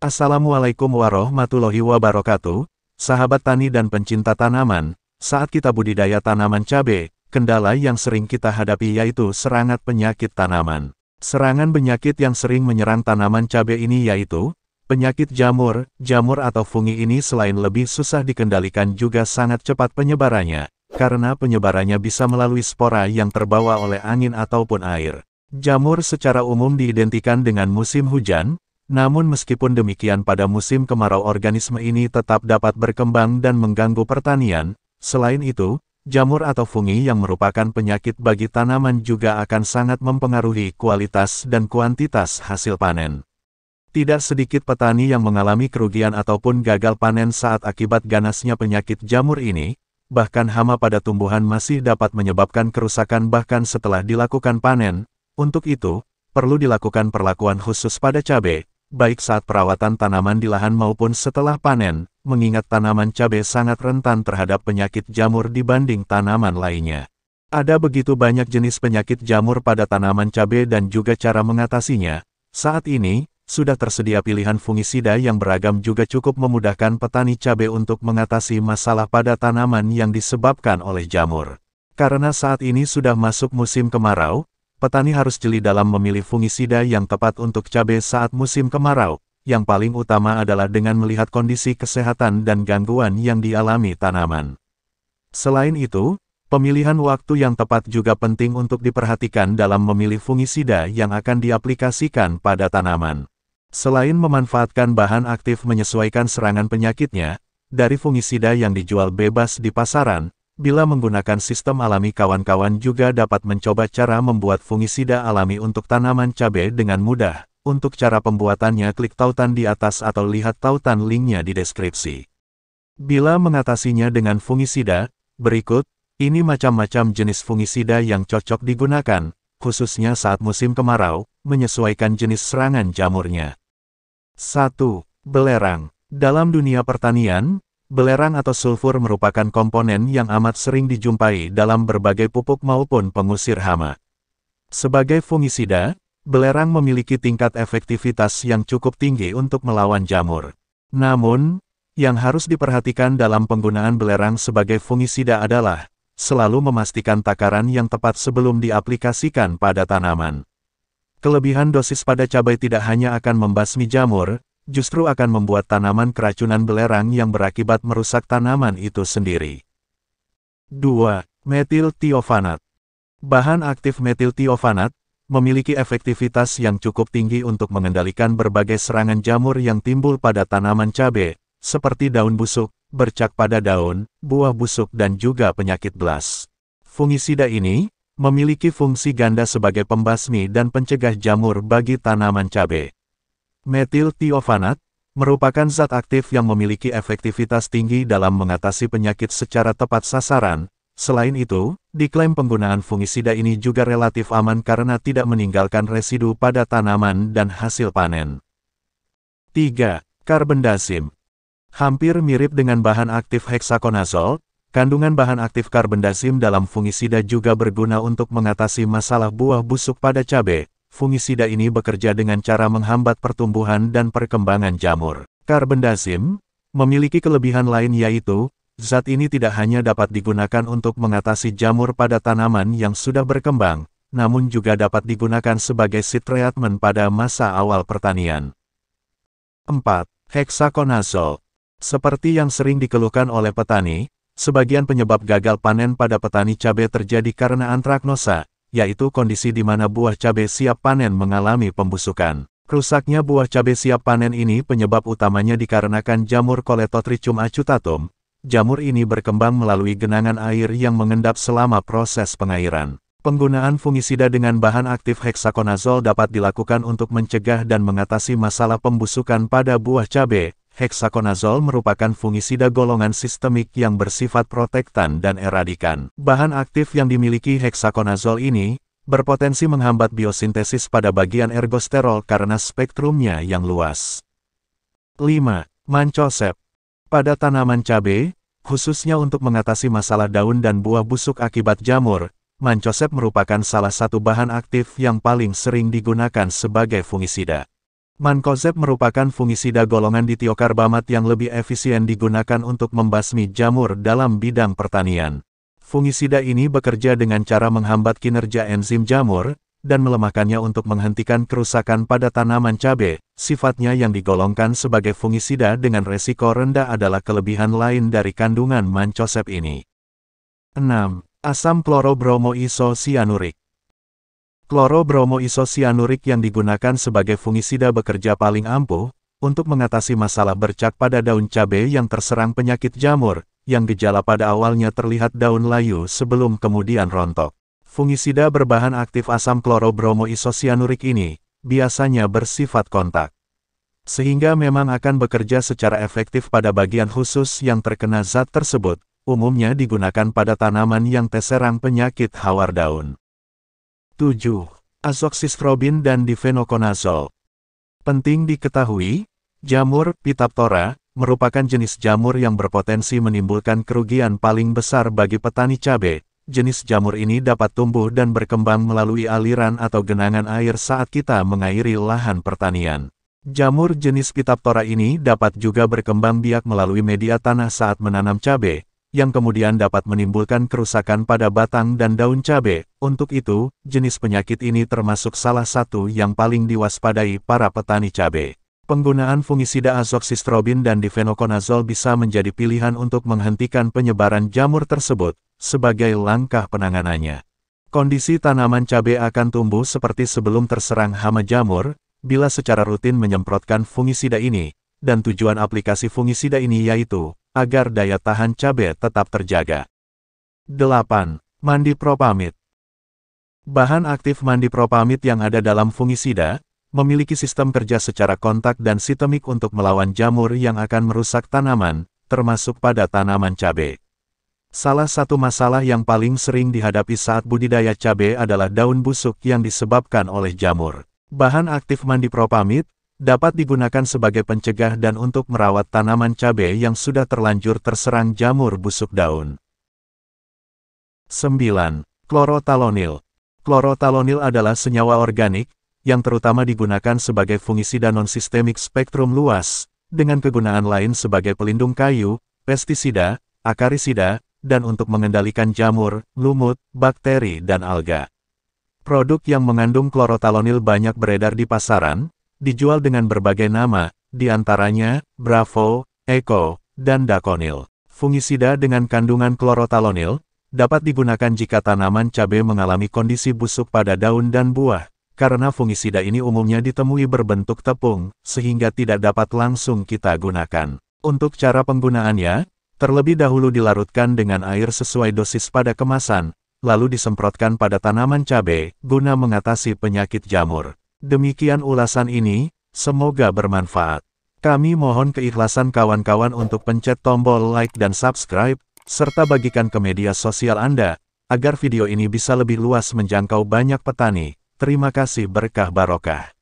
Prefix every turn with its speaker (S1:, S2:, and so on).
S1: Assalamualaikum warahmatullahi wabarakatuh, sahabat tani dan pencinta tanaman. Saat kita budidaya tanaman cabai, kendala yang sering kita hadapi yaitu serangan penyakit tanaman. Serangan penyakit yang sering menyerang tanaman cabai ini yaitu penyakit jamur atau fungi. Ini selain lebih susah dikendalikan juga sangat cepat penyebarannya, karena penyebarannya bisa melalui spora yang terbawa oleh angin ataupun air. Jamur secara umum diidentikan dengan musim hujan. Namun meskipun demikian pada musim kemarau organisme ini tetap dapat berkembang dan mengganggu pertanian. Selain itu, jamur atau fungi yang merupakan penyakit bagi tanaman juga akan sangat mempengaruhi kualitas dan kuantitas hasil panen. Tidak sedikit petani yang mengalami kerugian ataupun gagal panen saat akibat ganasnya penyakit jamur ini, bahkan hama pada tumbuhan masih dapat menyebabkan kerusakan bahkan setelah dilakukan panen. Untuk itu, perlu dilakukan perlakuan khusus pada cabai, baik saat perawatan tanaman di lahan maupun setelah panen, mengingat tanaman cabai sangat rentan terhadap penyakit jamur dibanding tanaman lainnya. Ada begitu banyak jenis penyakit jamur pada tanaman cabai dan juga cara mengatasinya. Saat ini, sudah tersedia pilihan fungisida yang beragam juga cukup memudahkan petani cabai untuk mengatasi masalah pada tanaman yang disebabkan oleh jamur. Karena saat ini sudah masuk musim kemarau, petani harus jeli dalam memilih fungisida yang tepat untuk cabai saat musim kemarau. Yang paling utama adalah dengan melihat kondisi kesehatan dan gangguan yang dialami tanaman. Selain itu, pemilihan waktu yang tepat juga penting untuk diperhatikan dalam memilih fungisida yang akan diaplikasikan pada tanaman. Selain memanfaatkan bahan aktif menyesuaikan serangan penyakitnya, dari fungisida yang dijual bebas di pasaran, bila menggunakan sistem alami kawan-kawan juga dapat mencoba cara membuat fungisida alami untuk tanaman cabai dengan mudah. Untuk cara pembuatannya klik tautan di atas atau lihat tautan linknya di deskripsi. Bila mengatasinya dengan fungisida, berikut, ini macam-macam jenis fungisida yang cocok digunakan, khususnya saat musim kemarau, menyesuaikan jenis serangan jamurnya. 1. Belerang. Dalam dunia pertanian, belerang atau sulfur merupakan komponen yang amat sering dijumpai dalam berbagai pupuk maupun pengusir hama. Sebagai fungisida, belerang memiliki tingkat efektivitas yang cukup tinggi untuk melawan jamur. Namun, yang harus diperhatikan dalam penggunaan belerang sebagai fungisida adalah selalu memastikan takaran yang tepat sebelum diaplikasikan pada tanaman. Kelebihan dosis pada cabai tidak hanya akan membasmi jamur, justru akan membuat tanaman keracunan belerang yang berakibat merusak tanaman itu sendiri. 2. Metiltiofanat. Bahan aktif metiltiofanat memiliki efektivitas yang cukup tinggi untuk mengendalikan berbagai serangan jamur yang timbul pada tanaman cabai, seperti daun busuk, bercak pada daun, buah busuk dan juga penyakit blas. Fungisida ini memiliki fungsi ganda sebagai pembasmi dan pencegah jamur bagi tanaman cabai. Metiltiofanat merupakan zat aktif yang memiliki efektivitas tinggi dalam mengatasi penyakit secara tepat sasaran. Selain itu, diklaim penggunaan fungisida ini juga relatif aman karena tidak meninggalkan residu pada tanaman dan hasil panen. 3. Karbendazim. Hampir mirip dengan bahan aktif heksakonazol, kandungan bahan aktif karbendazim dalam fungisida juga berguna untuk mengatasi masalah buah busuk pada cabai. Fungisida ini bekerja dengan cara menghambat pertumbuhan dan perkembangan jamur. Karbendazim memiliki kelebihan lain yaitu, zat ini tidak hanya dapat digunakan untuk mengatasi jamur pada tanaman yang sudah berkembang, namun juga dapat digunakan sebagai seed treatment pada masa awal pertanian. 4. Heksakonazol. Seperti yang sering dikeluhkan oleh petani, sebagian penyebab gagal panen pada petani cabai terjadi karena antraknosa, yaitu kondisi di mana buah cabai siap panen mengalami pembusukan. Rusaknya buah cabai siap panen ini penyebab utamanya dikarenakan jamur Coletotrichum acutatum. Jamur ini berkembang melalui genangan air yang mengendap selama proses pengairan. Penggunaan fungisida dengan bahan aktif heksakonazol dapat dilakukan untuk mencegah dan mengatasi masalah pembusukan pada buah cabai. Heksakonazol merupakan fungisida golongan sistemik yang bersifat protektan dan eradikan. Bahan aktif yang dimiliki heksakonazol ini berpotensi menghambat biosintesis pada bagian ergosterol karena spektrumnya yang luas. 5. Mancozeb. Pada tanaman cabai, khususnya untuk mengatasi masalah daun dan buah busuk akibat jamur, mancozeb merupakan salah satu bahan aktif yang paling sering digunakan sebagai fungisida. Mancozeb merupakan fungisida golongan ditiokarbamat yang lebih efisien digunakan untuk membasmi jamur dalam bidang pertanian. Fungisida ini bekerja dengan cara menghambat kinerja enzim jamur, dan melemahkannya untuk menghentikan kerusakan pada tanaman cabai. Sifatnya yang digolongkan sebagai fungisida dengan resiko rendah adalah kelebihan lain dari kandungan mancozeb ini. 6. Asam klorobromoisosianurik. Klorobromoisosianurik yang digunakan sebagai fungisida bekerja paling ampuh untuk mengatasi masalah bercak pada daun cabai yang terserang penyakit jamur, yang gejala pada awalnya terlihat daun layu sebelum kemudian rontok. Fungisida berbahan aktif asam klorobromoisosianurik ini biasanya bersifat kontak, sehingga memang akan bekerja secara efektif pada bagian khusus yang terkena zat tersebut, umumnya digunakan pada tanaman yang terserang penyakit hawar daun. 7. Azoxystrobin dan difenoconazole. Penting diketahui, jamur Phytophthora merupakan jenis jamur yang berpotensi menimbulkan kerugian paling besar bagi petani cabai. Jenis jamur ini dapat tumbuh dan berkembang melalui aliran atau genangan air saat kita mengairi lahan pertanian. Jamur jenis Phytophthora ini dapat juga berkembang biak melalui media tanah saat menanam cabai, yang kemudian dapat menimbulkan kerusakan pada batang dan daun cabai. Untuk itu, jenis penyakit ini termasuk salah satu yang paling diwaspadai para petani cabai. Penggunaan fungisida azoxystrobin dan difenoconazole bisa menjadi pilihan untuk menghentikan penyebaran jamur tersebut, sebagai langkah penanganannya. Kondisi tanaman cabai akan tumbuh seperti sebelum terserang hama jamur, bila secara rutin menyemprotkan fungisida ini, dan tujuan aplikasi fungisida ini yaitu agar daya tahan cabai tetap terjaga. 8. Mandipropamid. Bahan aktif mandipropamid yang ada dalam fungisida memiliki sistem kerja secara kontak dan sistemik untuk melawan jamur yang akan merusak tanaman, termasuk pada tanaman cabai. Salah satu masalah yang paling sering dihadapi saat budidaya cabai adalah daun busuk yang disebabkan oleh jamur. Bahan aktif mandipropamid dapat digunakan sebagai pencegah dan untuk merawat tanaman cabai yang sudah terlanjur terserang jamur busuk daun. 9. Klorotalonil. Klorotalonil adalah senyawa organik, yang terutama digunakan sebagai fungisida non-sistemik spektrum luas, dengan kegunaan lain sebagai pelindung kayu, pestisida, akarisida, dan untuk mengendalikan jamur, lumut, bakteri dan alga. Produk yang mengandung klorotalonil banyak beredar di pasaran, dijual dengan berbagai nama, di antaranya Bravo, Eco, dan Daconil. Fungisida dengan kandungan klorotalonil dapat digunakan jika tanaman cabai mengalami kondisi busuk pada daun dan buah, karena fungisida ini umumnya ditemui berbentuk tepung, sehingga tidak dapat langsung kita gunakan. Untuk cara penggunaannya, terlebih dahulu dilarutkan dengan air sesuai dosis pada kemasan, lalu disemprotkan pada tanaman cabai, guna mengatasi penyakit jamur. Demikian ulasan ini, semoga bermanfaat. Kami mohon keikhlasan kawan-kawan untuk pencet tombol like dan subscribe, serta bagikan ke media sosial Anda, agar video ini bisa lebih luas menjangkau banyak petani. Terima kasih berkah barokah.